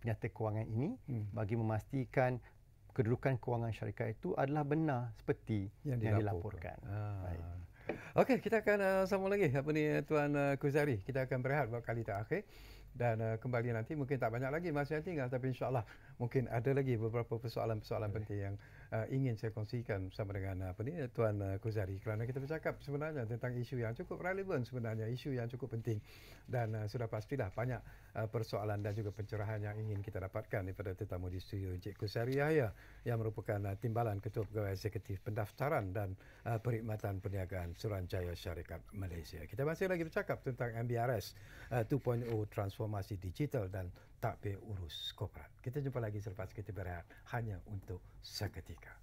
penyata kewangan ini bagi memastikan kedudukan kewangan syarikat itu adalah benar seperti yang dilaporkan. Baik. Okey, kita akan sambung lagi Tuan Kuzari. Kita akan berehat buat kali terakhir. Dan kembali nanti, mungkin tak banyak lagi masa yang tinggal, tapi insya-Allah mungkin ada lagi beberapa persoalan-persoalan penting yang ingin saya kongsikan bersama dengan Tuan Kuzari, kerana kita bercakap sebenarnya tentang isu yang cukup relevan sebenarnya, isu yang cukup penting, dan sudah pastilah banyak persoalan dan juga pencerahan yang ingin kita dapatkan daripada tetamu di studio, Encik Kuzari Yahya, yang merupakan Timbalan Ketua Pegawai Eksekutif Pendaftaran dan Perkhidmatan Perniagaan Suruhanjaya Syarikat Malaysia. Kita masih lagi bercakap tentang MBRS 2.0, transformasi digital dan tadbir urus korporat. Kita jumpa lagi selepas kita berehat hanya untuk seketika.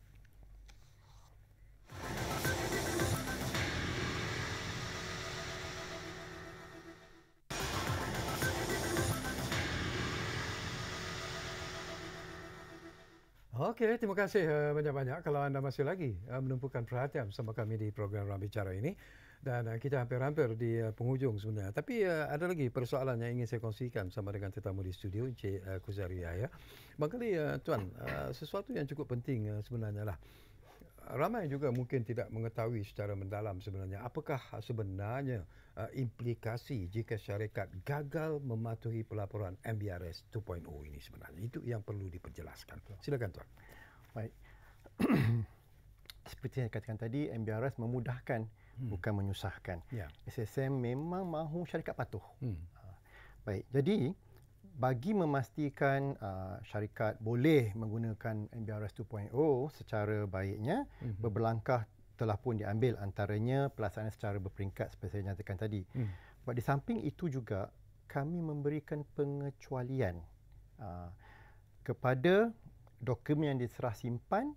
Okey, terima kasih banyak-banyak kalau anda masih lagi menumpukan perhatian bersama kami di program Ruang Bicara ini. Dan kita hampir-hampir di penghujung sebenarnya. Tapi ada lagi persoalan yang ingin saya kongsikan bersama dengan tetamu di studio, Encik Kuzari Yahya. Barangkali Tuan, sesuatu yang cukup penting sebenarnya lah. Ramai juga mungkin tidak mengetahui secara mendalam sebenarnya apakah sebenarnya implikasi jika syarikat gagal mematuhi pelaporan MBRS 2.0 ini sebenarnya. Itu yang perlu diperjelaskan. Silakan Tuan. Baik. Seperti yang katakan tadi, MBRS memudahkan, bukan menyusahkan. SSM memang mahu syarikat patuh. Baik, jadi bagi memastikan syarikat boleh menggunakan MBRS 2.0 secara baiknya, beberapa langkah telah pun diambil, antaranya pelaksanaan secara berperingkat seperti saya nyatakan tadi. Di samping itu juga kami memberikan pengecualian kepada dokumen yang diserah simpan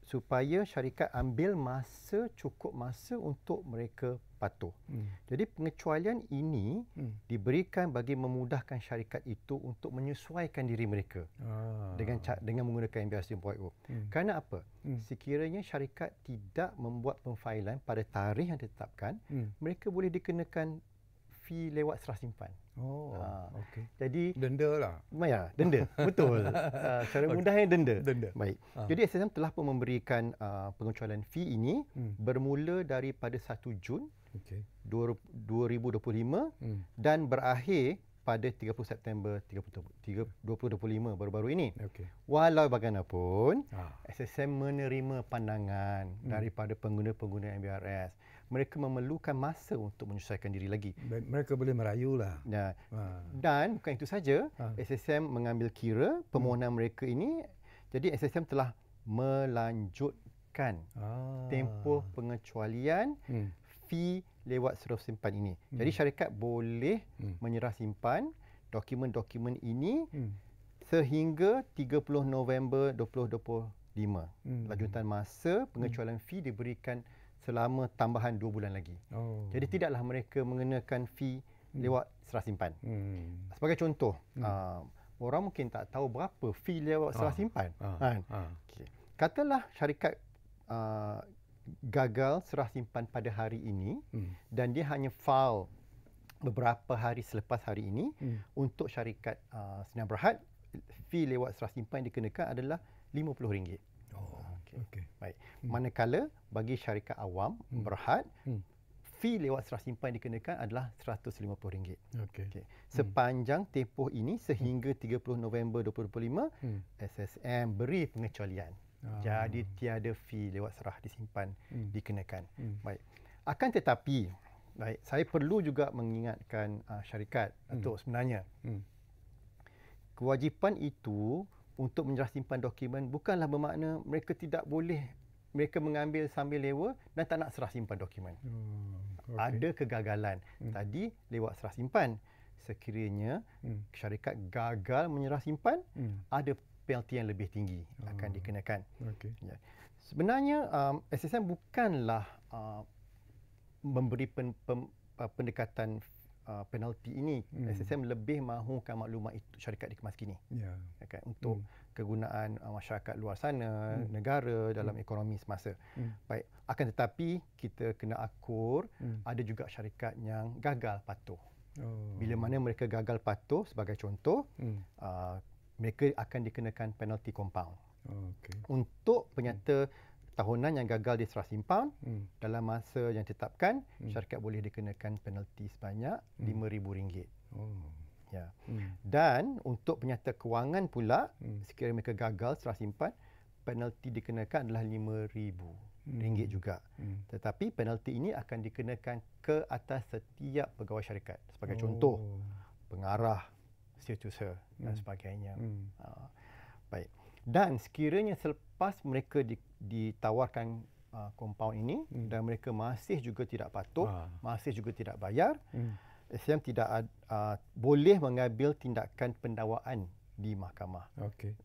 supaya syarikat ambil masa, cukup masa untuk mereka patuh. Jadi pengecualian ini diberikan bagi memudahkan syarikat itu untuk menyesuaikan diri mereka dengan menggunakan MBR 10.0. Kerana apa? Sekiranya syarikat tidak membuat pemfailan pada tarikh yang ditetapkan, mereka boleh dikenakan fee lewat serah simpan. Okey. Jadi denda lah. Ya, denda. Betul. Secara mudahnya denda. Baik. Jadi SSM telah pun memberikan pengecualian fee ini bermula daripada 1 Jun 2025 dan berakhir pada 30 September 2025 baru-baru ini. Walau bagaimanapun, SSM menerima pandangan daripada pengguna-pengguna MBRS. Mereka memerlukan masa untuk menyesuaikan diri lagi. Mereka boleh merayulah. Ya. Dan bukan itu saja, SSM mengambil kira permohonan mereka ini. Jadi SSM telah melanjutkan tempoh pengecualian fee lewat serah simpan ini. Jadi syarikat boleh menyerah simpan dokumen-dokumen ini sehingga 30 November 2025. Lanjutan masa pengecualian fee diberikan selama tambahan 2 bulan lagi. Jadi tidaklah mereka mengenakan fee lewat serah simpan. Sebagai contoh, orang mungkin tak tahu berapa fee lewat serah simpan. Katalah syarikat gagal serah simpan pada hari ini dan dia hanya file beberapa hari selepas hari ini, untuk syarikat Sdn Bhd, fee lewat serah simpan yang dikenakan adalah RM50. Baik. Manakala bagi syarikat awam Berhad, fee lewat serah simpan yang dikenakan adalah RM150. Sepanjang tempoh ini sehingga 30 November 2025, SSM beri pengecualian. Jadi tiada fee lewat serah disimpan dikenakan. Baik. Akan tetapi, baik, saya perlu juga mengingatkan syarikat untuk sebenarnya kewajipan itu untuk menyerah simpan dokumen bukanlah bermakna mereka tidak boleh mereka mengambil sambil lewa dan tak nak serah simpan dokumen. Ada kegagalan. Tadi lewat serah simpan. Sekiranya syarikat gagal menyerah simpan, ada penalti yang lebih tinggi akan dikenakan. Ya. Sebenarnya SSM bukanlah memberi pendekatan penalti ini. SSM lebih mahukan maklumat itu syarikat dikemas kini. Untuk kegunaan masyarakat luar sana, negara dalam ekonomi semasa. Baik, akan tetapi kita kena akur ada juga syarikat yang gagal patuh. Bila mana mereka gagal patuh, sebagai contoh, mereka akan dikenakan penalti compound. Untuk penyata tahunan yang gagal di serah simpan, dalam masa yang ditetapkan, syarikat boleh dikenakan penalti sebanyak RM5,000. Ya. Dan untuk penyata kewangan pula, sekiranya mereka gagal serah simpan, penalti dikenakan adalah RM5,000 juga. Tetapi penalti ini akan dikenakan ke atas setiap pegawai syarikat. Sebagai contoh, pengarah, stewardess dan sebagainya. Baik. Dan sekiranya selepas mereka ditawarkan compound ini dan mereka masih juga tidak patuh, masih juga tidak bayar, SSM tidak boleh mengambil tindakan pendakwaan di mahkamah.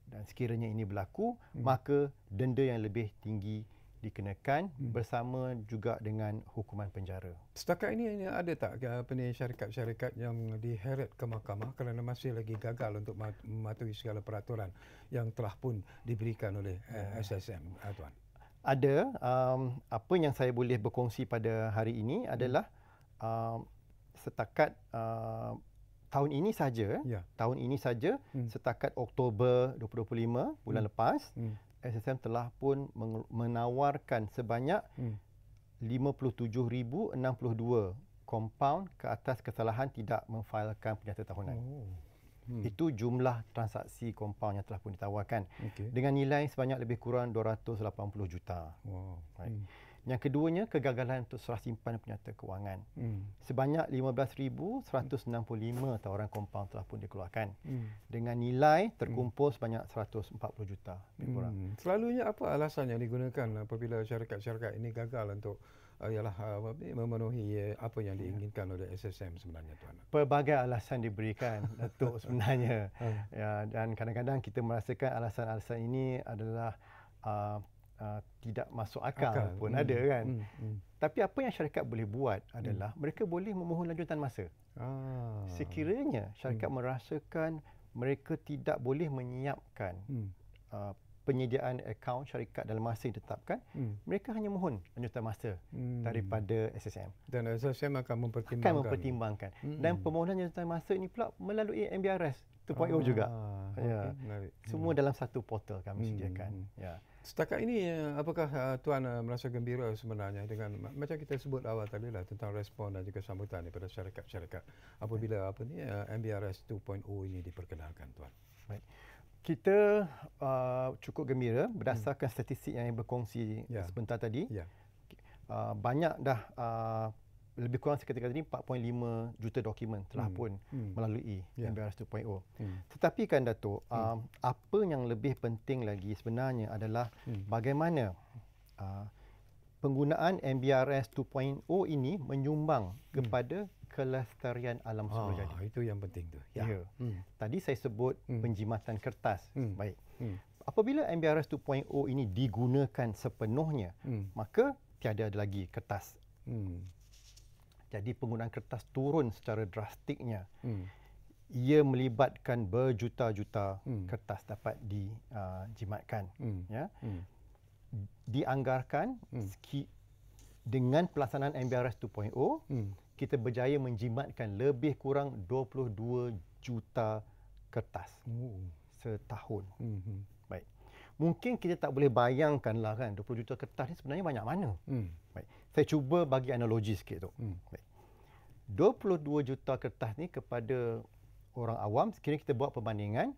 Dan sekiranya ini berlaku, maka denda yang lebih tinggi dikenakan bersama juga dengan hukuman penjara. Setakat ini ada tak syarikat-syarikat yang diheret ke mahkamah kerana masih lagi gagal untuk mematuhi segala peraturan yang telah pun diberikan oleh SSM, Tuan? Ada. Apa yang saya boleh berkongsi pada hari ini adalah setakat tahun ini saja, setakat Oktober 2025 bulan lepas, SSM telah pun menawarkan sebanyak 57,062 compound ke atas kesalahan tidak memfailkan penyata tahunan. Itu jumlah transaksi compound yang telah pun ditawarkan. Dengan nilai sebanyak lebih kurang 280 juta. Yang keduanya, kegagalan untuk serah simpan penyata kewangan. Sebanyak 15,165 tawaran compound telah pun dikeluarkan. Dengan nilai terkumpul sebanyak 140 juta. Selalunya apa alasan yang digunakan apabila syarikat-syarikat ini gagal untuk memenuhi apa yang diinginkan oleh SSM sebenarnya, Tuan? Pelbagai alasan diberikan, Datuk, sebenarnya. Dan kadang-kadang kita merasakan alasan-alasan ini adalah tidak masuk akal pun ada kan. Tapi apa yang syarikat boleh buat adalah mereka boleh memohon lanjutan masa. Sekiranya syarikat merasakan mereka tidak boleh menyiapkan penyediaan akaun syarikat dalam masa yang ditetapkan, mereka hanya mohon lanjutan masa daripada SSM. Dan SSM akan mempertimbangkan. Dan permohonan lanjutan masa ini pula melalui MBRS 2.0 juga. Ya. Semua dalam satu portal kami sediakan. Ya. Setakat ini, apakah Tuan merasa gembira sebenarnya dengan macam kita sebut awal tadi lah tentang respon dan juga sambutan daripada syarikat-syarikat apabila MBRS 2.0 ini diperkenalkan, Tuan? Baik. Kita cukup gembira berdasarkan statistik yang berkongsi sebentar tadi. Banyak dah lebih kurang seketika tadi 4.5 juta dokumen telah pun melalui MBRS 2.0. Tetapi kan Datuk, apa yang lebih penting lagi sebenarnya adalah bagaimana penggunaan MBRS 2.0 ini menyumbang kepada kelestarian alam semula jadi. Itu yang penting tu. Ya. Tadi saya sebut penjimatan kertas. Baik. Apabila MBRS 2.0 ini digunakan sepenuhnya, maka tiada lagi kertas. Jadi penggunaan kertas turun secara drastiknya. Ia melibatkan berjuta-juta kertas dapat dijimatkan. Dianggarkan dengan pelaksanaan MBRS 2.0, kita berjaya menjimatkan lebih kurang 22 juta kertas setahun. Baik. Mungkin kita tak boleh bayangkanlah kan 20 juta kertas ni sebenarnya banyak mana. Baik. Saya cuba bagi analogi sikit tu. Baik. 22 juta kertas ni kepada orang awam, sekiranya kita buat perbandingan,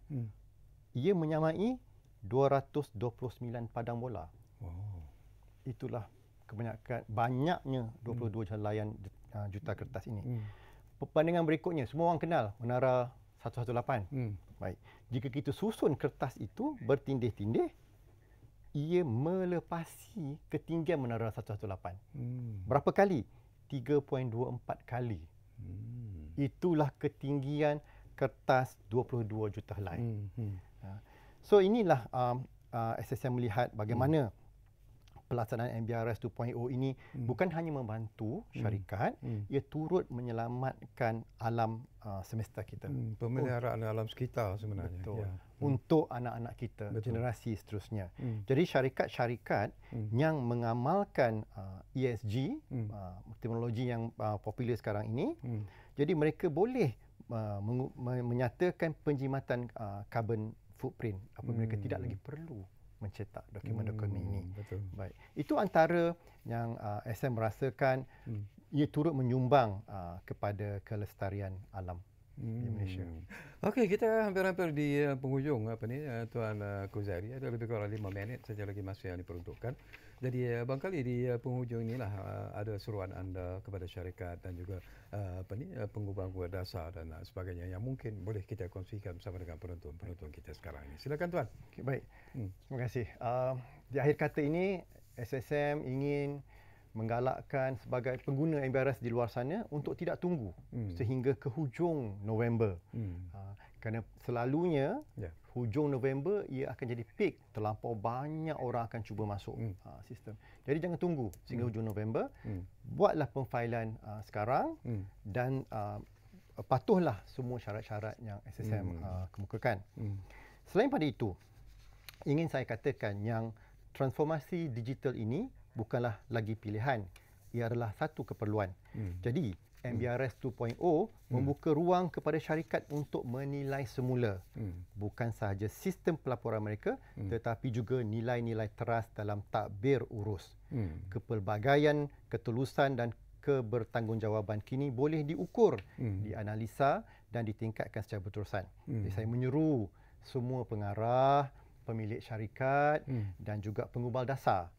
ia menyamai 229 padang bola. Itulah kebanyakan banyaknya 22 helaian juta kertas ini. Perbandingan berikutnya, semua orang kenal Menara 118. Baik. Jika kita susun kertas itu bertindih-tindih, ia melepasi ketinggian Menara 118. Berapa kali? 3.24 kali. Itulah ketinggian kertas 22 juta helai. So inilah SSM melihat bagaimana pelaksanaan MBRS 2.0 ini bukan hanya membantu syarikat, ia turut menyelamatkan alam semesta kita. Pemeliharaan alam sekitar sebenarnya. Betul. Untuk anak-anak kita, generasi seterusnya. Jadi syarikat-syarikat yang mengamalkan ESG, teknologi yang popular sekarang ini, jadi mereka boleh menyatakan penjimatan carbon footprint apabila mereka tidak lagi perlu mencetak dokumen-dokumen ini. Betul. Baik. Itu antara yang SM merasakan ia turut menyumbang kepada kelestarian alam di Malaysia. Okey, kita hampir-hampir di penghujung Tuan Kuzari. Ada lebih kurang 5 minit saja lagi masa yang diperuntukkan. Jadi barangkali di penghujung inilah ada seruan anda kepada syarikat dan juga penggubah-penggubah dasar dan sebagainya yang mungkin boleh kita kongsikan bersama dengan penonton-penonton kita sekarang ini. Silakan Tuan. Okay, baik. Terima kasih. Di akhir kata ini SSM ingin menggalakkan sebagai pengguna MBRS di luar sana untuk tidak tunggu sehingga ke hujung November. Kerana selalunya hujung November ia akan jadi peak, terlampau banyak orang akan cuba masuk sistem. Jadi jangan tunggu sehingga hujung November. Buatlah pemfailan sekarang dan patuhlah semua syarat-syarat yang SSM kemukakan. Selain pada itu, ingin saya katakan yang transformasi digital ini bukanlah lagi pilihan, ia adalah satu keperluan. Jadi MBRS 2.0 membuka ruang kepada syarikat untuk menilai semula bukan sahaja sistem pelaporan mereka tetapi juga nilai-nilai teras dalam tadbir urus. Kepelbagaian, ketulusan dan kebertanggungjawaban kini boleh diukur, dianalisa dan ditingkatkan secara berterusan. Jadi saya menyeru semua pengarah, pemilik syarikat dan juga pengubal dasar,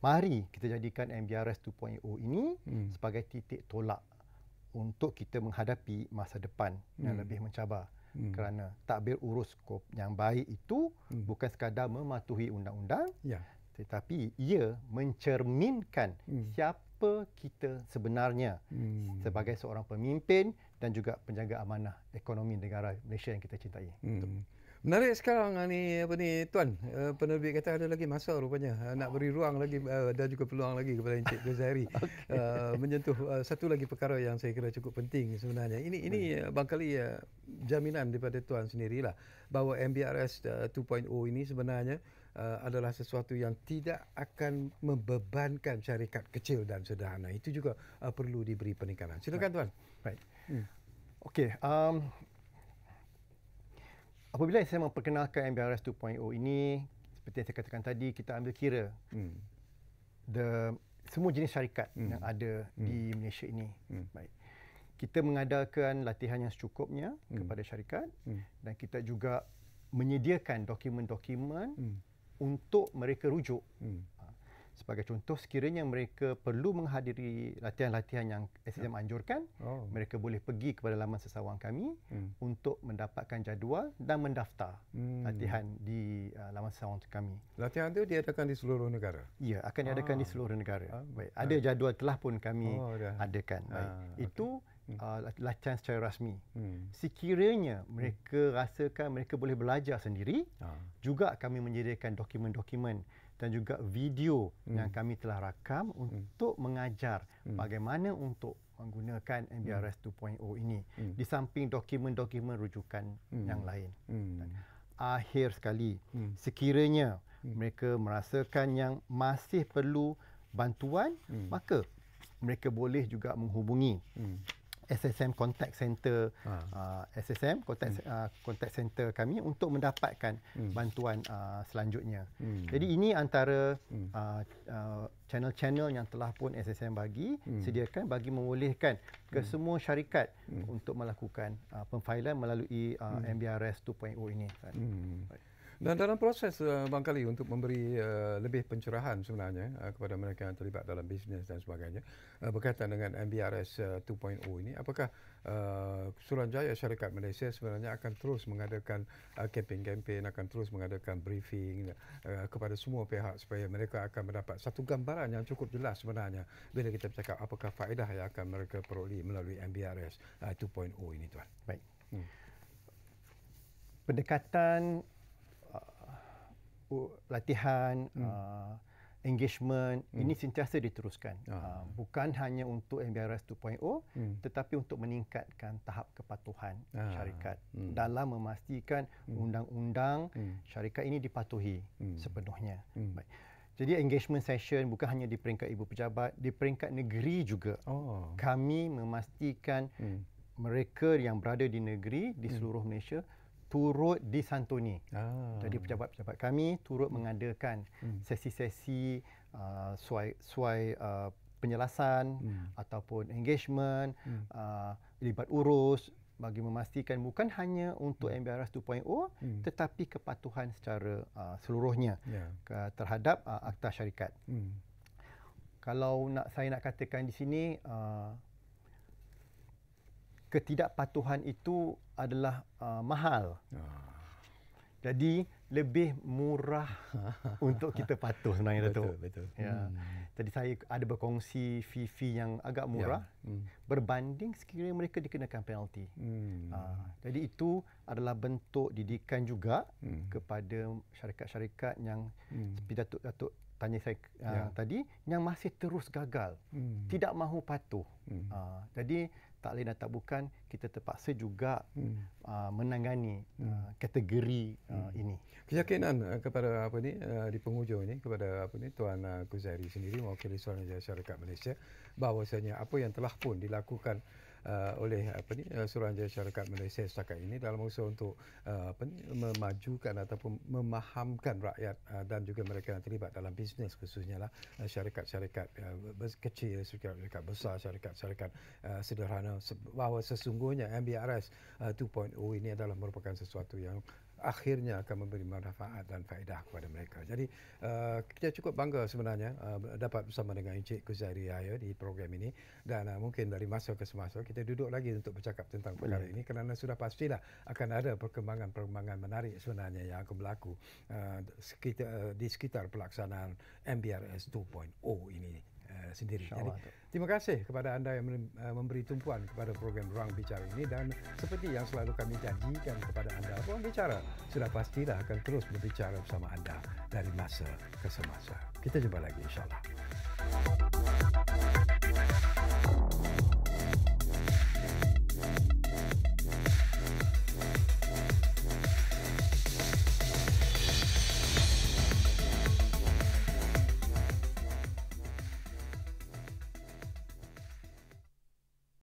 mari kita jadikan MBRS 2.0 ini sebagai titik tolak untuk kita menghadapi masa depan yang lebih mencabar. Kerana tadbir urus yang baik itu bukan sekadar mematuhi undang-undang, tetapi ia mencerminkan siapa kita sebenarnya sebagai seorang pemimpin dan juga penjaga amanah ekonomi negara Malaysia yang kita cintai. Menarik sekarang ni Tuan, penerbit kata ada lagi masa rupanya nak beri ruang lagi dan juga peluang lagi kepada Encik Ghazari menyentuh satu lagi perkara yang saya kira cukup penting sebenarnya. Ini barangkali jaminan daripada Tuan sendirilah bahawa MBRS 2.0 ini sebenarnya adalah sesuatu yang tidak akan membebankan syarikat kecil dan sederhana. Itu juga perlu diberi penekanan. Silakan Tuan. Baik. Okey, apabila saya memperkenalkan MBRS 2.0 ini, seperti yang saya katakan tadi, kita ambil kira semua jenis syarikat yang ada di Malaysia ini. Baik. Kita mengadakan latihan yang secukupnya kepada syarikat dan kita juga menyediakan dokumen-dokumen untuk mereka rujuk. Sebagai contoh, sekiranya mereka perlu menghadiri latihan-latihan yang SSM anjurkan, mereka boleh pergi kepada laman sesawang kami untuk mendapatkan jadual dan mendaftar latihan di laman sesawang kami. Latihan itu diadakan di seluruh negara? Ya, akan diadakan di seluruh negara. Baik. Ada jadual telah pun kami adakan. Baik. Itu latihan secara rasmi. Sekiranya mereka rasakan mereka boleh belajar sendiri, juga kami menyediakan dokumen-dokumen dan juga video yang kami telah rakam untuk mengajar bagaimana untuk menggunakan MBRS 2.0 ini di samping dokumen-dokumen rujukan yang lain. Akhir sekali, sekiranya mereka merasakan yang masih perlu bantuan, maka mereka boleh juga menghubungi SSM Contact Center, SSM Contact Center kami untuk mendapatkan bantuan selanjutnya. Jadi ini antara channel-channel yang telah pun SSM sediakan bagi membolehkan ke semua syarikat untuk melakukan pemfailan melalui MBRS 2.0 ini. Dan dalam proses barangkali untuk memberi lebih pencerahan sebenarnya kepada mereka yang terlibat dalam bisnes dan sebagainya berkaitan dengan MBRS 2.0 ini, apakah Suruhanjaya Syarikat Malaysia sebenarnya akan terus mengadakan kempen-kempen, akan terus mengadakan briefing kepada semua pihak supaya mereka akan mendapat satu gambaran yang cukup jelas sebenarnya bila kita bercakap apakah faedah yang akan mereka peroleh melalui MBRS 2.0 ini, Tuan? Baik. Pendekatan latihan, engagement, ini sentiasa diteruskan. Bukan hanya untuk MBRS 2.0, tetapi untuk meningkatkan tahap kepatuhan syarikat dalam memastikan undang-undang syarikat ini dipatuhi sepenuhnya. Baik. Jadi engagement session bukan hanya di peringkat ibu pejabat, di peringkat negeri juga. Kami memastikan mereka yang berada di negeri di seluruh Malaysia turut disantuni. Jadi pejabat-pejabat kami turut mengadakan sesi-sesi suai penjelasan ataupun engagement, libat urus bagi memastikan bukan hanya untuk MBRS 2.0 tetapi kepatuhan secara seluruhnya terhadap akta syarikat. Kalau saya nak katakan di sini, ketidakpatuhan itu adalah mahal. Jadi lebih murah untuk kita patuh sebenarnya, Datuk. Betul. Ya. Jadi saya ada berkongsi fee yang agak murah berbanding sekiranya mereka dikenakan penalti. Jadi itu adalah bentuk didikan juga kepada syarikat-syarikat yang seperti Datuk tanya saya tadi, yang masih terus gagal, tidak mahu patuh. Jadi tak lain dan tak bukan, kita terpaksa juga menangani kategori ini. Keyakinan kepada di penghujung ini kepada Tuan Ghazari sendiri mewakili Suruhanjaya Syarikat Malaysia bahawasanya apa yang telah pun dilakukan oleh Suruhanjaya Syarikat Malaysia setakat ini dalam usaha untuk memajukan ataupun memahamkan rakyat dan juga mereka yang terlibat dalam bisnes, khususnya lah syarikat-syarikat kecil, syarikat besar, syarikat-syarikat sederhana, bahawa sesungguhnya MBRS 2.0 ini adalah merupakan sesuatu yang akhirnya akan memberi manfaat dan faedah kepada mereka. Jadi kita cukup bangga sebenarnya dapat bersama dengan Encik Ghazari di program ini dan mungkin dari masa ke semasa kita duduk lagi untuk bercakap tentang perkara ini kerana sudah pastilah akan ada perkembangan-perkembangan menarik sebenarnya yang akan berlaku di sekitar pelaksanaan MBRS 2.0 ini. sendiri. Jadi, terima kasih kepada anda yang memberi tumpuan kepada program Ruang Bicara ini, dan seperti yang selalu kami janjikan kepada anda, Ruang Bicara sudah pastilah akan terus berbicara bersama anda dari masa ke semasa. Kita jumpa lagi, insyaAllah.